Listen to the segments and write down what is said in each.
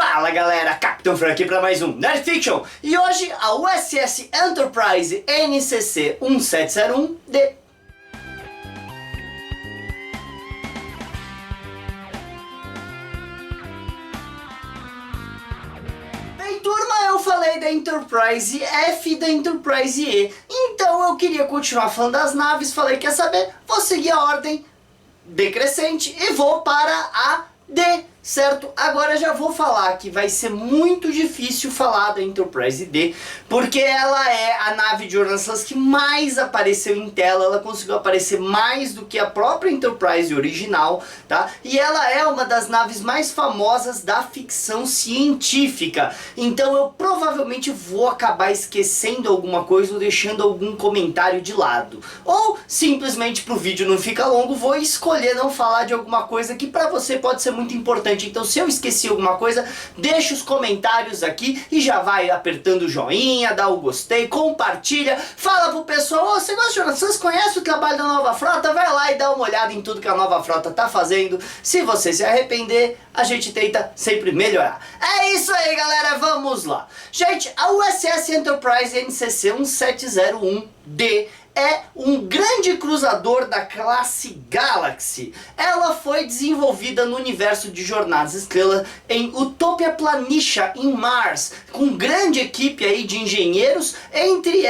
Fala galera, Capitão Frank aqui para mais um Nerd Fiction. E hoje a USS Enterprise NCC 1701D. Bem turma, eu falei da Enterprise F e da Enterprise E. Então eu queria continuar falando das naves, falei, quer saber? Vou seguir a ordem decrescente e vou para a D, certo? Agora já vou falar que vai ser muito difícil falar da Enterprise D, porque ela é a nave de Orson Welles que mais apareceu em tela, ela conseguiu aparecer mais do que a própria Enterprise original, tá? E ela é uma das naves mais famosas da ficção científica, então eu provavelmente vou acabar esquecendo alguma coisa ou deixando algum comentário de lado, ou simplesmente pro vídeo não ficar longo, vou escolher não falar de alguma coisa que pra você pode ser muito importante. Então se eu esqueci alguma coisa, deixa os comentários aqui e já vai apertando o joinha, dá o gostei, compartilha, fala pro pessoal, oh, você gosta de Orson Welles, conhece o trabalho da Nova Frota? Vai lá e dá uma olhada em tudo que a Nova Frota tá fazendo. Se você se arrepender, a gente tenta sempre melhorar. É isso aí galera, vamos lá. Gente, a USS Enterprise NCC 1701D é um grande cruzador da classe Galaxy. Ela foi desenvolvida no universo de Jornadas Estrelas em Utopia Planitia, em Mars, com grande equipe aí de engenheiros. Entre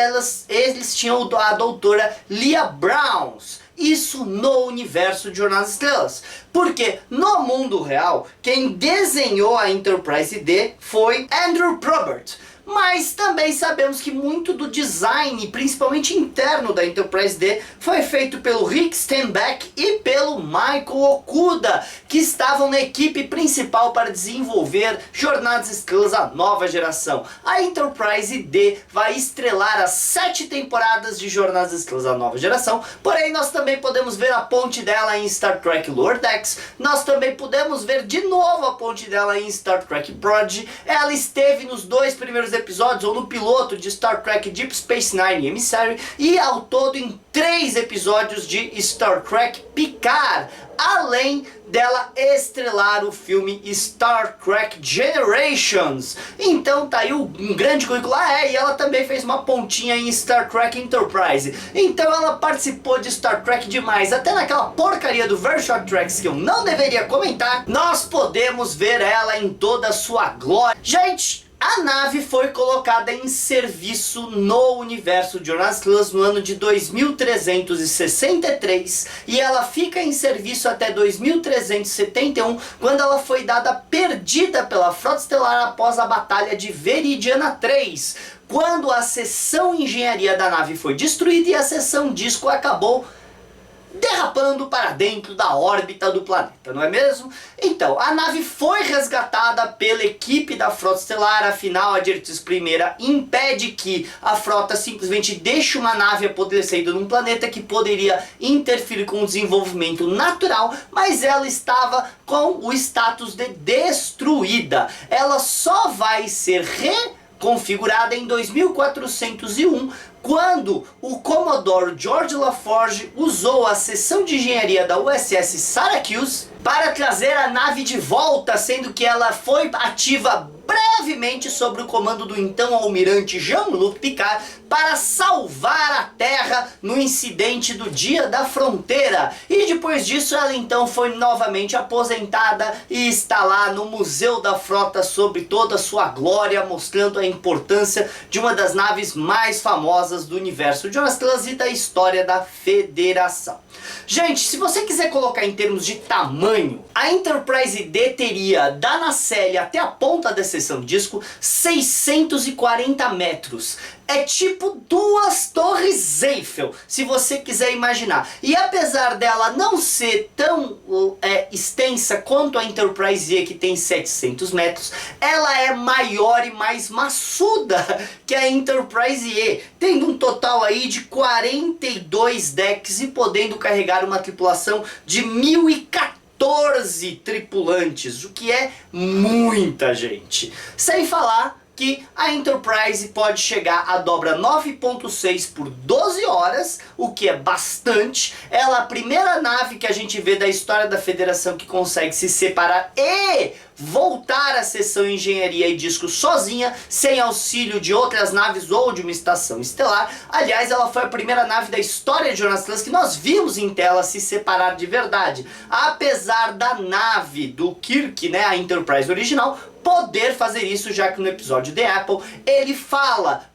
eles tinham a doutora Leah Browns. Isso no universo de Jornadas Estrelas. Porque no mundo real, quem desenhou a Enterprise D foi Andrew Probert. Mas também sabemos que muito do design, principalmente interno da Enterprise D, foi feito pelo Rick Stenbeck e pelo Michael Okuda, que estavam na equipe principal para desenvolver Jornadas Estrelas, a nova geração. A Enterprise D vai estrelar as 7 temporadas de Jornadas Estrelas, a nova geração, porém nós também podemos ver a ponte dela em Star Trek Lower Decks, nós também podemos ver de novo a ponte dela em Star Trek Prodigy. Ela esteve nos 2 primeiros episódios, ou no piloto de Star Trek Deep Space Nine Emissary, e ao todo em 3 episódios de Star Trek Picard, além dela estrelar o filme Star Trek Generations. Então tá aí um grande currículo. E ela também fez uma pontinha em Star Trek Enterprise. Então ela participou de Star Trek demais, até naquela porcaria do Very Short Tracks que eu não deveria comentar, nós podemos ver ela em toda a sua glória. Gente, a nave foi colocada em serviço no universo de Jornadas Estrelas no ano de 2363 e ela fica em serviço até 2371, quando ela foi dada perdida pela Frota Estelar após a Batalha de Veridiana 3, quando a seção engenharia da nave foi destruída e a seção disco acabou derrapando para dentro da órbita do planeta, não é mesmo? Então, a nave foi resgatada pela equipe da Frota Estelar, afinal a diretriz primeira impede que a frota simplesmente deixe uma nave apodrecendo num planeta que poderia interferir com o desenvolvimento natural, mas ela estava com o status de destruída. Ela só vai ser reconfigurada em 2401, quando o Commodore George LaForge usou a seção de engenharia da USS Syracuse para trazer a nave de volta, sendo que ela foi ativa brevemente sob o comando do então almirante Jean-Luc Picard para salvar a Terra no incidente do Dia da Fronteira. E depois disso ela então foi novamente aposentada e está lá no Museu da Frota sob toda a sua glória, mostrando a importância de uma das naves mais famosas do universo de Jornadas Estrelas e da história da Federação. Gente, se você quiser colocar em termos de tamanho, a Enterprise D teria da nacelle até a ponta da seção disco 640 metros. É tipo 2 torres Eiffel, se você quiser imaginar. E apesar dela não ser tão extensa quanto a Enterprise E, que tem 700 metros, ela é maior e mais maçuda que a Enterprise E, tendo um total aí de 42 decks e podendo carregar uma tripulação de 1014 tripulantes, o que é muita gente. Sem falar que a Enterprise pode chegar à dobra 9.6 por 12 horas, o que é bastante. Ela é a primeira nave que a gente vê da história da Federação que consegue se separar e voltar à seção engenharia e disco sozinha, sem auxílio de outras naves ou de uma estação estelar. Aliás, ela foi a primeira nave da história de Jornada nas Estrelas que nós vimos em tela se separar de verdade. Apesar da nave do Kirk, né, a Enterprise original, poder fazer isso, já que no episódio The Apple ele fala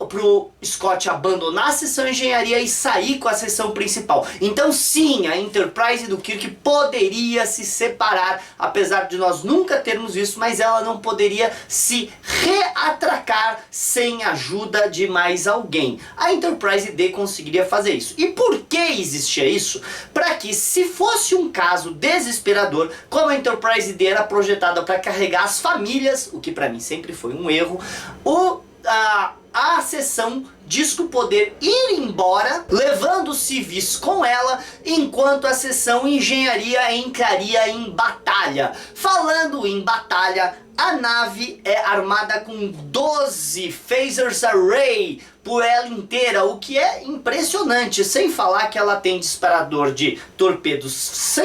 pro Scott abandonar a seção engenharia e sair com a seção principal. Então sim, a Enterprise do Kirk poderia se separar, apesar de nós nunca termos visto, mas ela não poderia se reatracar sem ajuda de mais alguém. A Enterprise D conseguiria fazer isso. E por que existia isso? Para que, se fosse um caso desesperador, como a Enterprise D era projetada para carregar as famílias, o que para mim sempre foi um erro, a seção disco poder ir embora, levando os civis com ela, enquanto a seção engenharia entraria em batalha. Falando em batalha, a nave é armada com 12 phasers array por ela inteira, o que é impressionante, sem falar que ela tem disparador de torpedos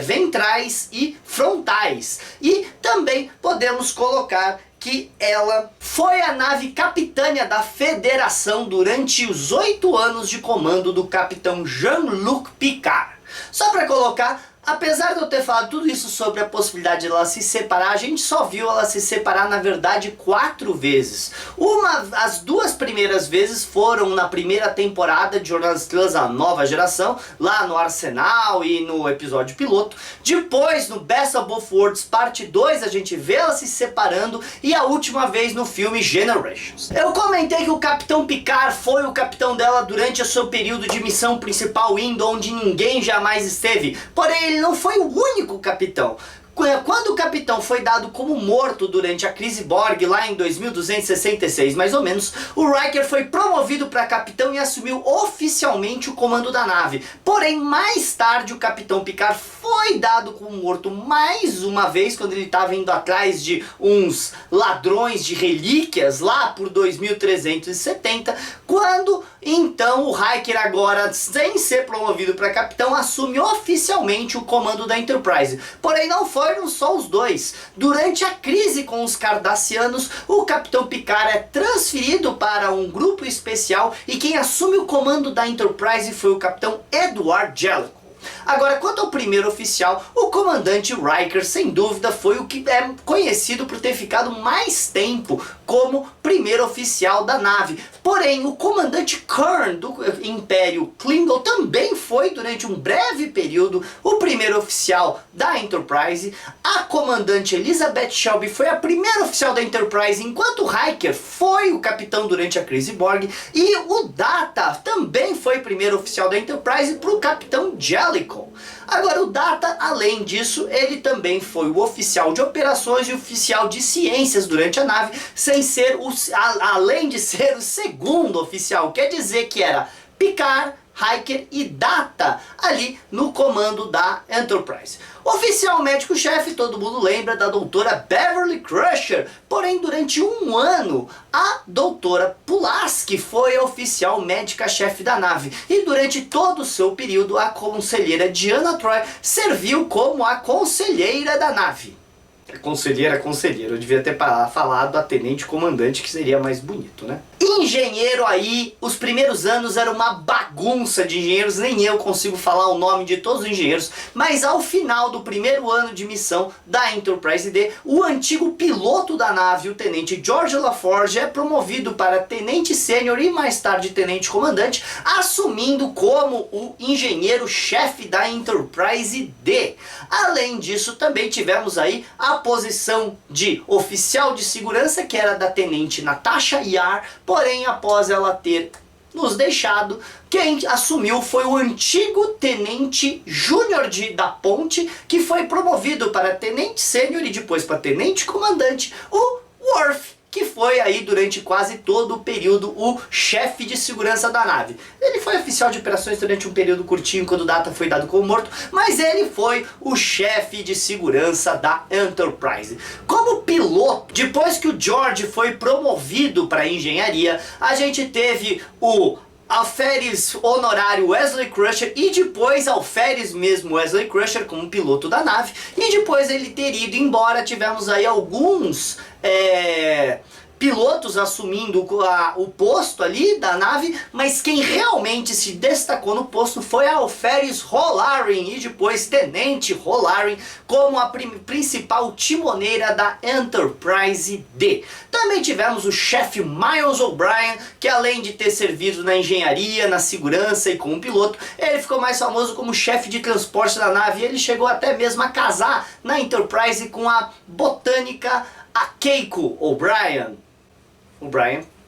ventrais e frontais. E também podemos colocar que ela foi a nave capitânia da Federação durante os 8 anos de comando do capitão Jean-Luc Picard. Só para colocar, apesar de eu ter falado tudo isso sobre a possibilidade de ela se separar, a gente só viu ela se separar, na verdade, 4 vezes. As 2 primeiras vezes foram na primeira temporada de Jornada nas Estrelas, a nova geração, lá no Arsenal e no episódio piloto. Depois, no Best of Both Worlds, parte 2, a gente vê ela se separando, e a última vez no filme Generations. Eu comentei que o Capitão Picard foi o capitão dela durante o seu período de missão principal, indo onde ninguém jamais esteve. Porém, ele não foi o único capitão. Quando o capitão foi dado como morto durante a crise Borg, lá em 2266 mais ou menos, o Riker foi promovido para capitão e assumiu oficialmente o comando da nave. Porém, mais tarde o capitão Picard foi dado como morto mais uma vez, quando ele estava indo atrás de uns ladrões de relíquias lá por 2370, quando então o Riker, agora sem ser promovido para capitão, assume oficialmente o comando da Enterprise. Porém, não foram só os dois. Durante a crise com os Cardassianos, o Capitão Picard é transferido para um grupo especial e quem assume o comando da Enterprise foi o Capitão Edward Jellicoe. Agora, quanto ao primeiro oficial, o comandante Riker, sem dúvida, foi o que é conhecido por ter ficado mais tempo como primeiro oficial da nave. Porém, o comandante Kurn do Império Klingon também foi, durante um breve período, o primeiro oficial da Enterprise. A comandante Elizabeth Shelby foi a primeira oficial da Enterprise, enquanto o Riker foi o capitão durante a crise Borg. E o Data também foi primeiro oficial da Enterprise para o capitão Jellicoe. Agora, o Data, além disso, ele também foi o oficial de operações e oficial de ciências durante a nave, sem ser além de ser o segundo oficial. Quer dizer que era Picard, Riker e Data ali no comando da Enterprise. Oficial médico-chefe, todo mundo lembra da doutora Beverly Crusher, porém durante um ano a doutora Pulaski foi a oficial médica-chefe da nave, e durante todo o seu período a conselheira Deanna Troi serviu como a conselheira da nave. Conselheira, eu devia ter falado a tenente comandante, que seria mais bonito, né? Engenheiro aí, os primeiros anos era uma bagunça de engenheiros, nem eu consigo falar o nome de todos os engenheiros, mas ao final do primeiro ano de missão da Enterprise D, o antigo piloto da nave, o tenente George LaForge, é promovido para tenente sênior e mais tarde tenente comandante, assumindo como o engenheiro-chefe da Enterprise D. Além disso, também tivemos aí a posição de oficial de segurança, que era da tenente Natasha Yar, porém após ela ter nos deixado, quem assumiu foi o antigo tenente júnior da Ponte, que foi promovido para tenente sênior e depois para tenente comandante, o Worf, que foi aí durante quase todo o período o chefe de segurança da nave. Ele foi oficial de operações durante um período curtinho, quando o Data foi dado como morto, mas ele foi o chefe de segurança da Enterprise. Como piloto, depois que o George foi promovido para engenharia, a gente teve o alferes honorário Wesley Crusher e depois alferes mesmo Wesley Crusher como piloto da nave, e depois ele ter ido embora. Tivemos aí alguns pilotos assumindo o posto ali da nave, mas quem realmente se destacou no posto foi a alferes Holarin e depois Tenente Holarin como a principal timoneira da Enterprise D. Também tivemos o chefe Miles O'Brien, que além de ter servido na engenharia, na segurança e como piloto, ele ficou mais famoso como chefe de transporte da nave, e ele chegou até mesmo a casar na Enterprise com a botânica a Keiko O'Brien.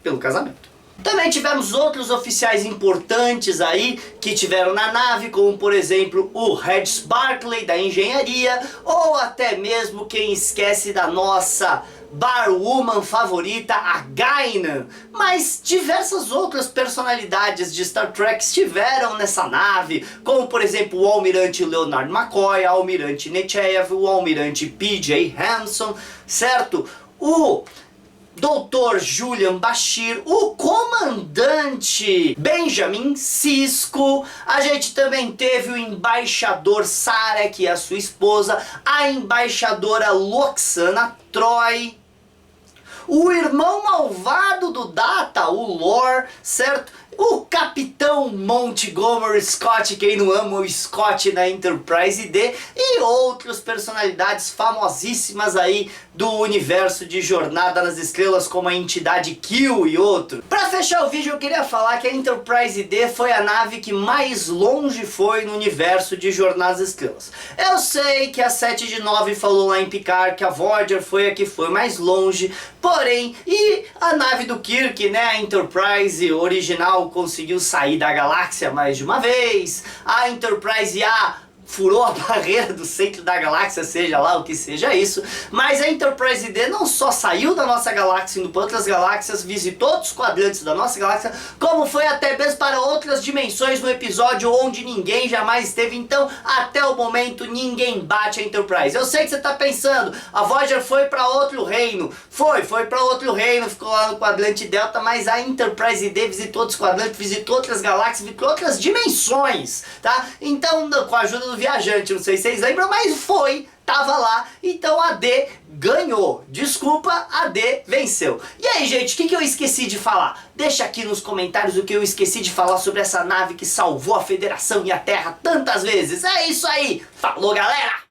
Pelo casamento. Também tivemos outros oficiais importantes aí que tiveram na nave, como por exemplo o Regis Barclay da engenharia, ou até mesmo quem esquece da nossa barwoman favorita, a Guinan. Mas diversas outras personalidades de Star Trek estiveram nessa nave, como por exemplo o almirante Leonard McCoy, o almirante Nechayev, o almirante P.J. Hanson, certo? O Dr. Julian Bashir, o comandante Benjamin Sisko. A gente também teve o embaixador Sarek e a sua esposa, a embaixadora Loxana Troy, o irmão malvado do Data, o Lore, certo? O Capitão Montgomery Scott, quem não ama o Scott na Enterprise D, e outras personalidades famosíssimas aí do universo de Jornada nas Estrelas, como a entidade Q e outro. Pra fechar o vídeo, eu queria falar que a Enterprise D foi a nave que mais longe foi no universo de Jornada nas Estrelas. Eu sei que a 7 de 9 falou lá em Picard que a Voyager foi a que foi mais longe, porém, e a nave do Kirk, né, a Enterprise original, conseguiu sair da galáxia mais de uma vez. A Enterprise A furou a barreira do centro da galáxia, seja lá o que seja isso. Mas a Enterprise D não só saiu da nossa galáxia, indo para outras galáxias, visitou outros quadrantes da nossa galáxia, como foi até mesmo para outras dimensões no episódio onde ninguém jamais esteve. Então, até o momento, ninguém bate a Enterprise. Eu sei que você está pensando, a Voyager foi para outro reino. Foi para outro reino, ficou lá no quadrante Delta, mas a Enterprise D visitou outros quadrantes, visitou outras galáxias, visitou outras dimensões, tá? Então, com a ajuda do viajante, não sei se vocês lembram, mas tava lá, então a D ganhou. Desculpa, a D venceu. E aí, gente, o que eu esqueci de falar? Deixa aqui nos comentários o que eu esqueci de falar sobre essa nave que salvou a Federação e a Terra tantas vezes. É isso aí, falou galera!